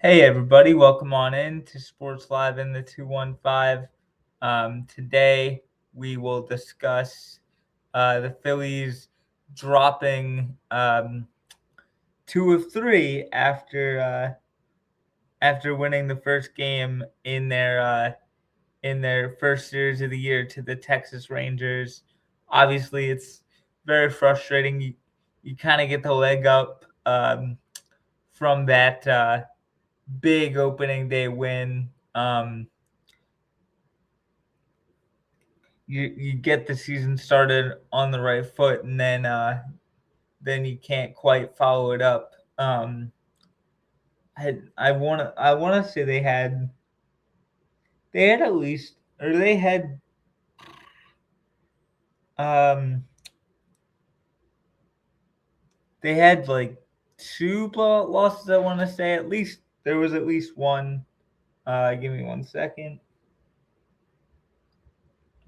Hey everybody, welcome on in to Sports Live in the 215. Today we will discuss the Phillies dropping two of three after winning the first game in their first series of the year to the Texas Rangers. Obviously, it's very frustrating. You kind of get the leg up from that big opening day win. You get the season started on the right foot, and then you can't quite follow it up. I wanna say they had at least, or um they had like two blowout losses. I want to say at least there was at least one. Give me 1 second.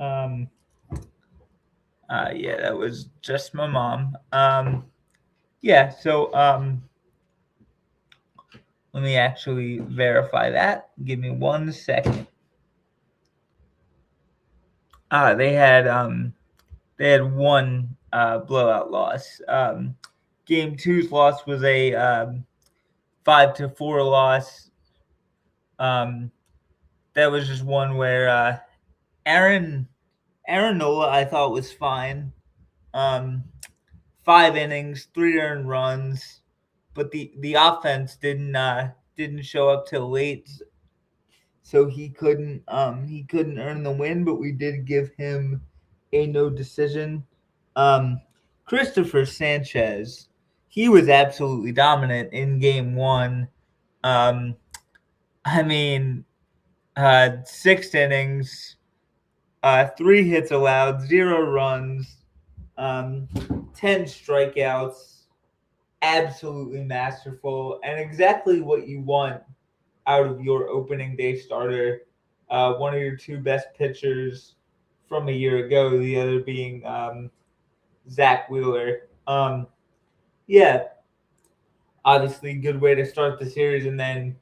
Um, yeah, that was just my mom. Yeah, so let me actually verify that. Give me 1 second. They had one blowout loss. Game two's loss was a 5-4 loss. That was just one where Aaron Aaron Nola I thought was fine. Um, 5 innings, 3 earned runs, but the offense didn't show up till late, so he couldn't earn the win. But we did give him a no decision. Um, Christopher Sanchez, he was absolutely dominant in game one. Um, I mean, 6 innings, 3 hits allowed, 0 runs, 10 strikeouts, absolutely masterful, and exactly what you want out of your opening day starter. One of your two best pitchers from a year ago, the other being Zach Wheeler. Yeah, obviously, good way to start the series, and then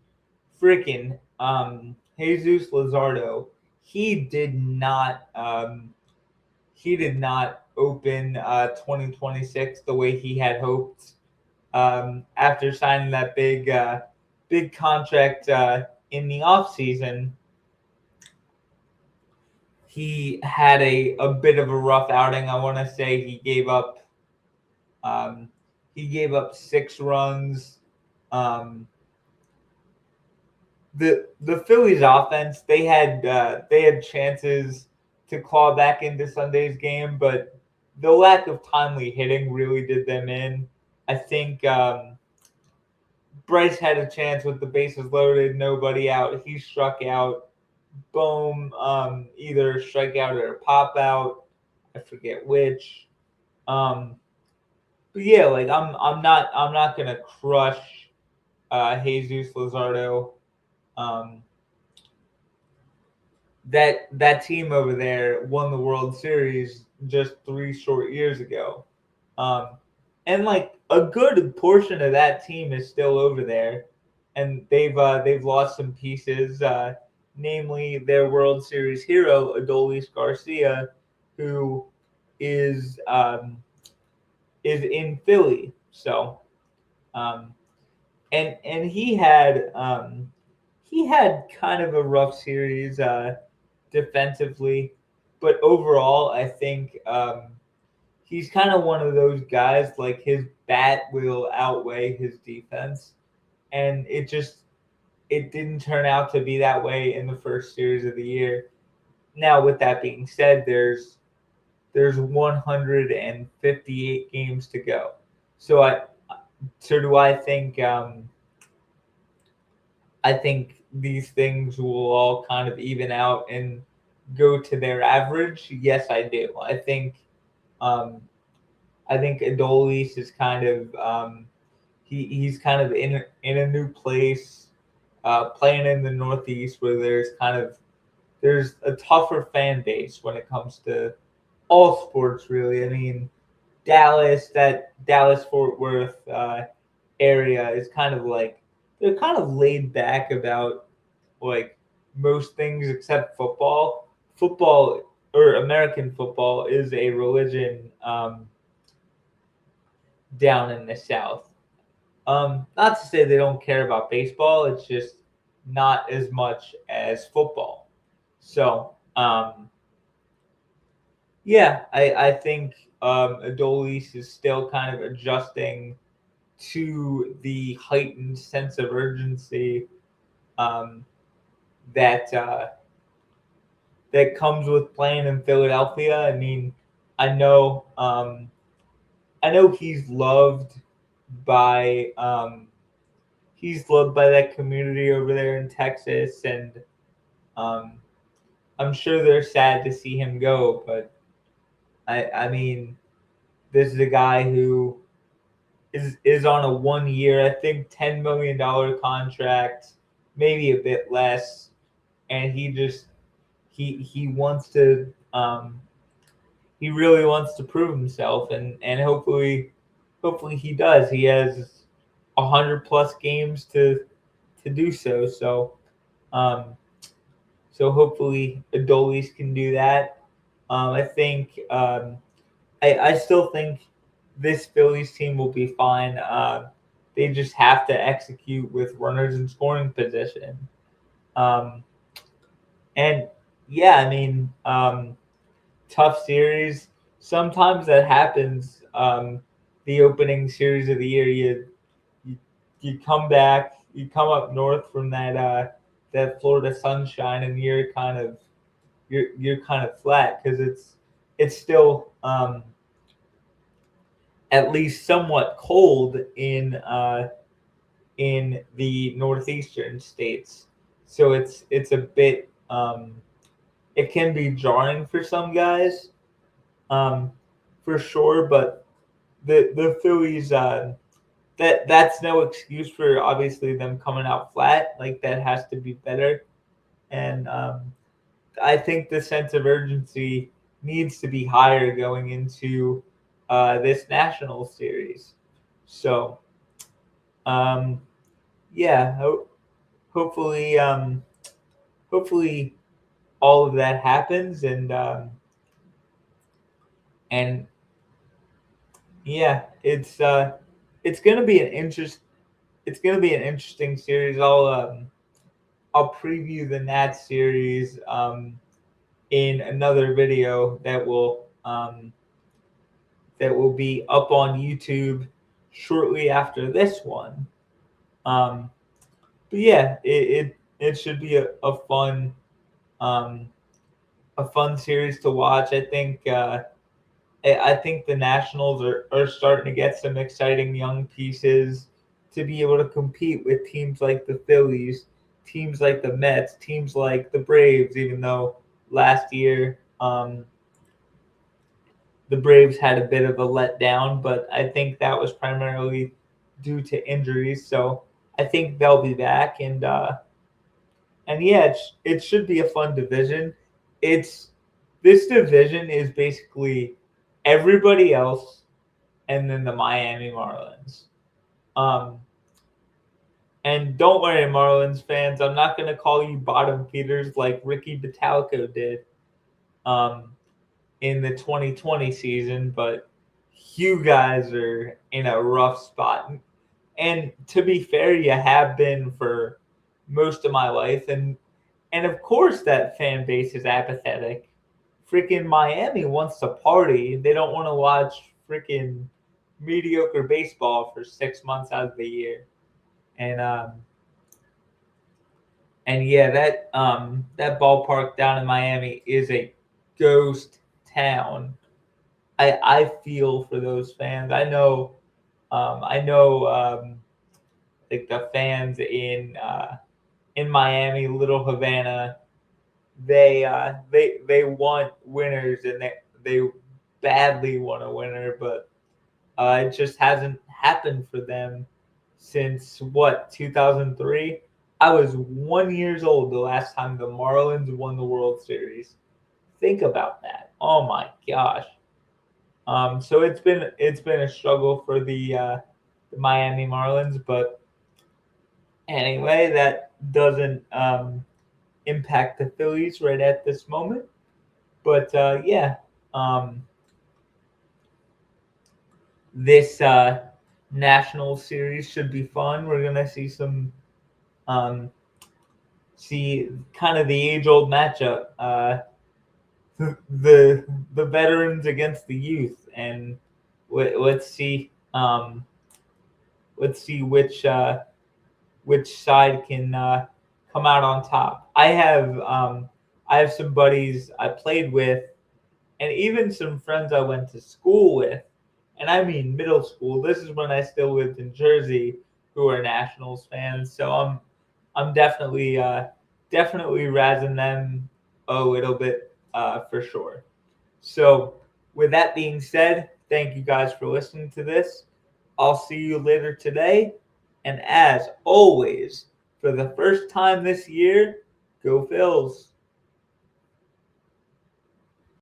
freaking Jesus Luzardo, he did not open 2026 the way he had hoped. After signing that big contract in the offseason, he had a bit of a rough outing. I want to say um, he gave up 6 runs. Um, the Phillies offense, they had chances to claw back into Sunday's game, but the lack of timely hitting really did them in. I think Bryce had a chance with the bases loaded, nobody out. He struck out. Boom, either strikeout or pop out. I forget which. Um, but yeah, like I'm not gonna crush Jesus Luzardo. Um, that team over there won the World Series just 3 short years ago. Um, and like a good portion of that team is still over there, and they've lost some pieces, namely their World Series hero Adolis Garcia, who is um, is in Philly. So um, and he had kind of a rough series defensively, but overall, I think he's kind of one of those guys. Like his bat will outweigh his defense, and it didn't turn out to be that way in the first series of the year. Now, with that being said, there's 158 games to go. So do I think these things will all kind of even out and go to their average. Yes, I do. Um, I think Adolis is kind of he's kind of in a new place, playing in the Northeast where there's a tougher fan base when it comes to all sports. Really, I mean that Dallas Fort Worth area is kind of like they're kind of laid back about like most things except football. Football or American football is a religion down in the South. Not to say they don't care about baseball, it's just not as much as football. So, yeah, I think Adolis is still kind of adjusting to the heightened sense of urgency um, that that comes with playing in Philadelphia. I mean, I know I know by he's loved by that community over there in Texas, and um, I'm sure they're sad to see him go. But I mean, this is a guy who is on a 1 year, I think $10 million contract, maybe a bit less, and he wants to he really wants to prove himself, and hopefully he does. He has 100 plus games to do so. Um, so hopefully Adolis can do that. I think I still think this Phillies team will be fine. They just have to execute with runners in scoring position. Um, and yeah, I mean, tough series. Sometimes that happens. The opening series of the year, you you come back, you come up north from that Florida sunshine, and you're kind of flat because it's still at least somewhat cold in the northeastern states. So it's a bit it can be jarring for some guys, um, for sure. But the Phillies that's no excuse for obviously them coming out flat. Like that has to be better, and I think the sense of urgency needs to be higher going into this national series. So um, yeah, hopefully hopefully all of that happens, and yeah, it's gonna be an interesting series. I'll preview the Nats series in another video that will be up on YouTube shortly after this one. Um, but yeah, it should be um, a fun series to watch. I think the Nationals are starting to get some exciting young pieces to be able to compete with teams like the Phillies, teams like the Mets, teams like the Braves. Even though last year the Braves had a bit of a letdown, but I think that was primarily due to injuries. So I think they'll be back, and yeah, it should be a fun division. It's This division is basically everybody else, and then the Miami Marlins. Um, and don't worry, Marlins fans, I'm not going to call you bottom feeders like Ricky Batalco did um, in the 2020 season, but you guys are in a rough spot. And to be fair, you have been for most of my life, and of course that fan base is apathetic. Freaking Miami wants to party. They don't want to watch freaking mediocre baseball for 6 months out of the year. And yeah, that ballpark down in Miami is a ghost town. I feel for those fans. I know like the fans in Miami, Little Havana, they want winners, and they badly want a winner, but it just hasn't happened for them since what 2003. I was 1 years old the last time the Marlins won the World Series. Think about that. Oh my gosh. So it's been a struggle for the Miami Marlins, but Anyway, that doesn't impact the Phillies right at this moment. But yeah, um, this national series should be fun. We're gonna um, see kind of the age old matchup, the the veterans against the youth, and let's see let's see which side can come out on top. I have some buddies I played with, and even some friends I went to school with, and I mean middle school. This is when I still lived in Jersey, who are Nationals fans. So I'm definitely razzing them a little bit for sure. So with that being said, thank you guys for listening to this. I'll see you later today. And as always, for the first time this year, go Phils.